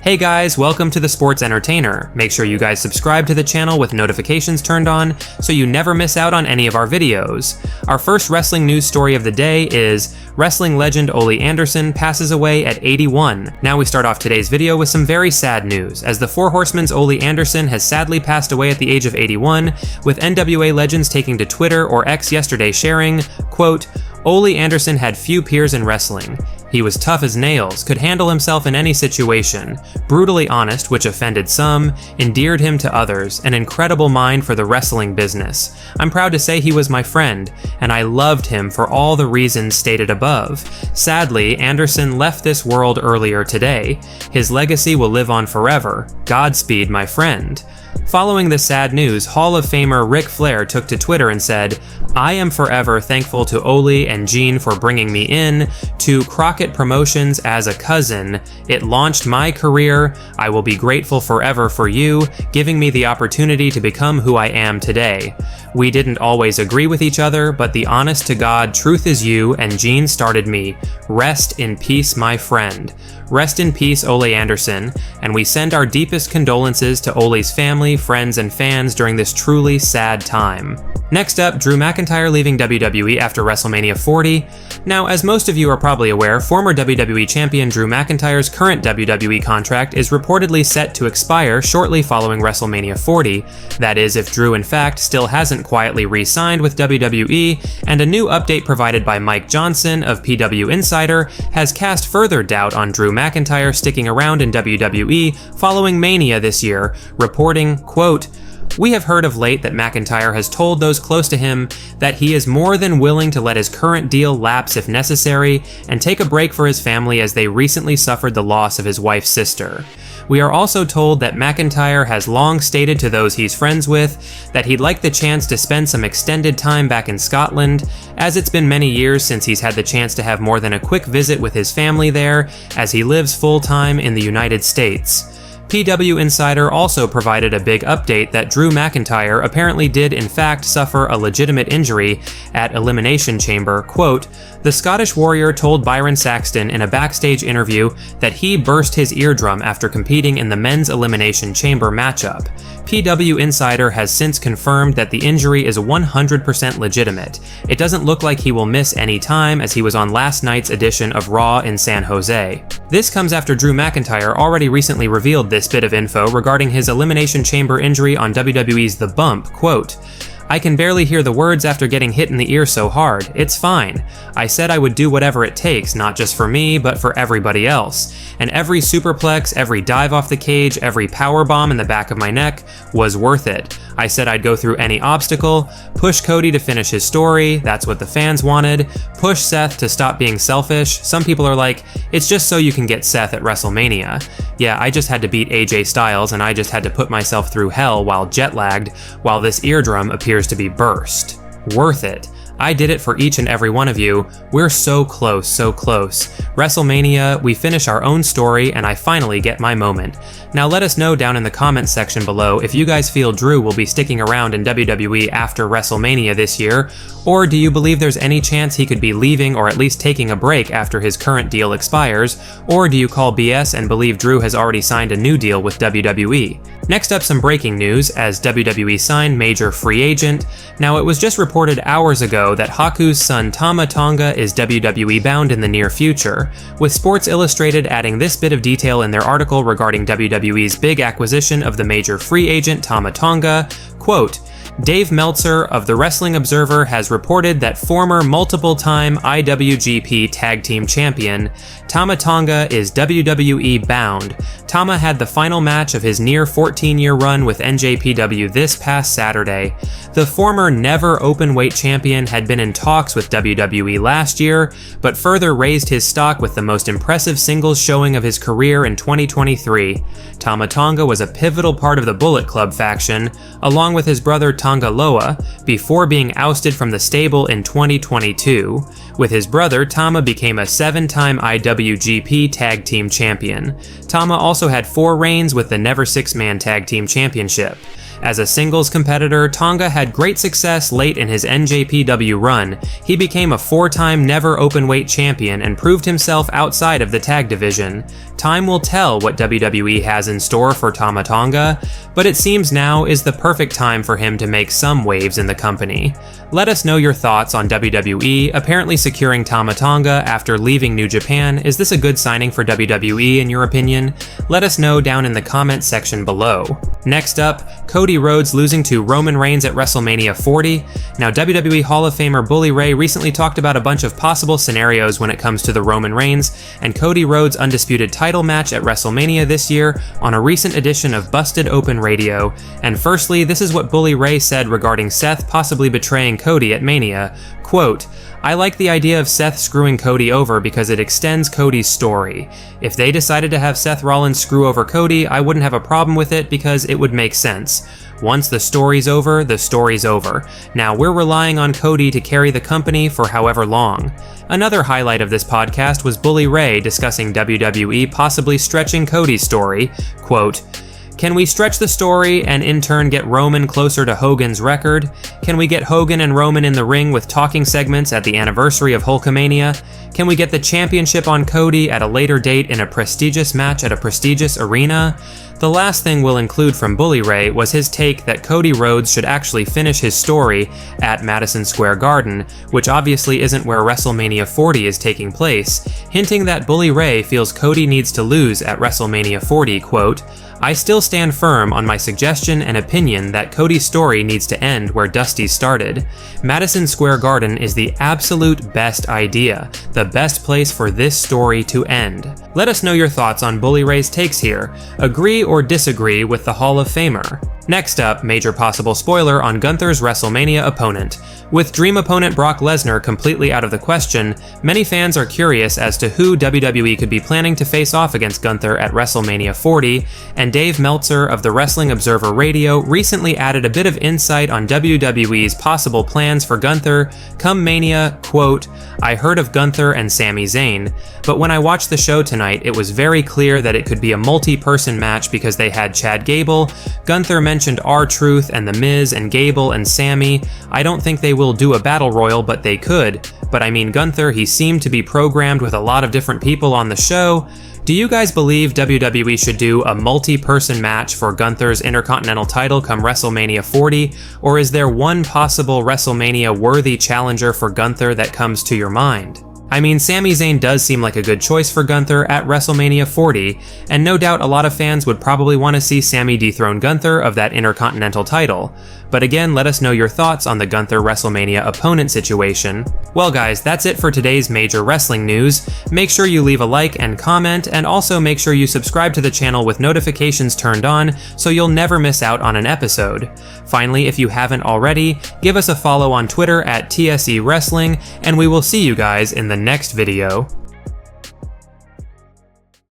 Hey guys, welcome to The Sports Entertainer. Make sure you guys subscribe to the channel with notifications turned on so you never miss out on any of our videos. Our first wrestling news story of the day is wrestling legend Ole Anderson passes away at 81. Now we start off today's video with some very sad news, as the Four Horsemen's Ole Anderson has sadly passed away at the age of 81, with NWA legends taking to Twitter or X yesterday sharing, quote, "Ole Anderson had few peers in wrestling. He was tough as nails, could handle himself in any situation, brutally honest, which offended some, endeared him to others, an incredible mind for the wrestling business. I'm proud to say he was my friend, and I loved him for all the reasons stated above. Sadly, Anderson left this world earlier today. His legacy will live on forever. Godspeed, my friend." Following this sad news, Hall of Famer Ric Flair took to Twitter and said, "I am forever thankful to Ole and Gene for bringing me in, to Crockett Promotions as a cousin. It launched my career. I will be grateful forever for you, giving me the opportunity to become who I am today. We didn't always agree with each other, but the honest to God truth is you and Gene started me. Rest in peace, my friend." Rest in peace, Ole Anderson, and we send our deepest condolences to Ole's family, friends, and fans during this truly sad time. Next up, Drew McIntyre leaving WWE after WrestleMania 40. Now, as most of you are probably aware, former WWE champion Drew McIntyre's current WWE contract is reportedly set to expire shortly following WrestleMania 40. That is, if Drew in fact still hasn't quietly re-signed with WWE, and a new update provided by Mike Johnson of PW Insider has cast further doubt on Drew McIntyre sticking around in WWE following Mania this year, reporting, quote, "We have heard of late that McIntyre has told those close to him that he is more than willing to let his current deal lapse if necessary and take a break for his family as they recently suffered the loss of his wife's sister. We are also told that McIntyre has long stated to those he's friends with that he'd like the chance to spend some extended time back in Scotland, as it's been many years since he's had the chance to have more than a quick visit with his family there, as he lives full-time in the United States." PW Insider also provided a big update that Drew McIntyre apparently did in fact suffer a legitimate injury at Elimination Chamber. Quote, "The Scottish Warrior told Byron Saxton in a backstage interview that he burst his eardrum after competing in the men's Elimination Chamber matchup. PW Insider has since confirmed that the injury is 100% legitimate. It doesn't look like he will miss any time as he was on last night's edition of Raw in San Jose." This comes after Drew McIntyre already recently revealed this bit of info regarding his Elimination Chamber injury on WWE's The Bump. Quote, "I can barely hear the words after getting hit in the ear so hard. It's fine. I said I would do whatever it takes, not just for me, but for everybody else. And every superplex, every dive off the cage, every power bomb in the back of my neck was worth it. I said I'd go through any obstacle, push Cody to finish his story, that's what the fans wanted, push Seth to stop being selfish. Some people are like, it's just so you can get Seth at WrestleMania. Yeah, I just had to beat AJ Styles and I just had to put myself through hell while jet-lagged, while this eardrum appears to be burst. Worth it. I did it for each and every one of you. We're so close, so close. WrestleMania, we finish our own story, and I finally get my moment. Now let us know down in the comments section below if you guys feel Drew will be sticking around in WWE after WrestleMania this year, or do you believe there's any chance he could be leaving or at least taking a break after his current deal expires, or do you call BS and believe Drew has already signed a new deal with WWE? Next up, some breaking news as WWE signed major free agent. Now, it was just reported hours ago that Haku's son Tama Tonga is WWE bound in the near future, with Sports Illustrated adding this bit of detail in their article regarding WWE's big acquisition of the major free agent Tama Tonga. Quote, "Dave Meltzer of The Wrestling Observer has reported that former multiple-time IWGP Tag Team Champion Tama Tonga is WWE bound. Tama had the final match of his near 14-year run with NJPW this past Saturday. The former never openweight champion had been in talks with WWE last year, but further raised his stock with the most impressive singles showing of his career in 2023. Tama Tonga was a pivotal part of the Bullet Club faction, along with his brother Tonga Loa, before being ousted from the stable in 2022. With his brother, Tama became a 7-time IWGP Tag Team Champion. Tama also had 4 reigns with the Never Six-Man Tag Team Championship. As a singles competitor, Tonga had great success late in his NJPW run. He became a 4-time never openweight champion and proved himself outside of the tag division. Time will tell what WWE has in store for Tama Tonga, but it seems now is the perfect time for him to make some waves in the company. Let us know your thoughts on WWE apparently securing Tama Tonga after leaving New Japan. Is this a good signing for WWE in your opinion? Let us know down in the comments section below. Next up, Cody Rhodes losing to Roman Reigns at WrestleMania 40. Now, WWE Hall of Famer Bully Ray recently talked about a bunch of possible scenarios when it comes to the Roman Reigns and Cody Rhodes' undisputed title match at WrestleMania this year on a recent edition of Busted Open Radio. And firstly, this is what Bully Ray said regarding Seth possibly betraying Cody at Mania. Quote, "I like the idea of Seth screwing Cody over because it extends Cody's story. If they decided to have Seth Rollins screw over Cody, I wouldn't have a problem with it because it would make sense. Once the story's over, the story's over. Now we're relying on Cody to carry the company for however long." Another highlight of this podcast was Bully Ray discussing WWE possibly stretching Cody's story. Quote, "Can we stretch the story and in turn get Roman closer to Hogan's record? Can we get Hogan and Roman in the ring with talking segments at the anniversary of Hulkamania? Can we get the championship on Cody at a later date in a prestigious match at a prestigious arena?" The last thing we'll include from Bully Ray was his take that Cody Rhodes should actually finish his story at Madison Square Garden, which obviously isn't where WrestleMania 40 is taking place, hinting that Bully Ray feels Cody needs to lose at WrestleMania 40, quote, "I still stand firm on my suggestion and opinion that Cody's story needs to end where Dusty started. Madison Square Garden is the absolute best idea, the best place for this story to end." Let us know your thoughts on Bully Ray's takes here. Agree or disagree with the Hall of Famer? Next up, major possible spoiler on Gunther's WrestleMania opponent. With dream opponent Brock Lesnar completely out of the question, many fans are curious as to who WWE could be planning to face off against Gunther at WrestleMania 40, and Dave Meltzer of the Wrestling Observer Radio recently added a bit of insight on WWE's possible plans for Gunther come Mania. Quote, "I heard of Gunther and Sami Zayn, but when I watched the show tonight, it was very clear that it could be a multi-person match because they had Chad Gable. Gunther mentioned R-Truth and The Miz and Gable and Sami. I don't think they will do a battle royal, but they could. But I mean, Gunther, he seemed to be programmed with a lot of different people on the show. Do you guys believe WWE should do a multi-person match for Gunther's Intercontinental title come WrestleMania 40, or is there one possible WrestleMania-worthy challenger for Gunther that comes to your mind? I mean, Sami Zayn does seem like a good choice for Gunther at WrestleMania 40, and no doubt a lot of fans would probably want to see Sami dethrone Gunther of that Intercontinental title. But again, let us know your thoughts on the Gunther WrestleMania opponent situation. Well guys, that's it for today's major wrestling news. Make sure you leave a like and comment, and also make sure you subscribe to the channel with notifications turned on so you'll never miss out on an episode. Finally, if you haven't already, give us a follow on Twitter at TSE Wrestling, and we will see you guys in the next video.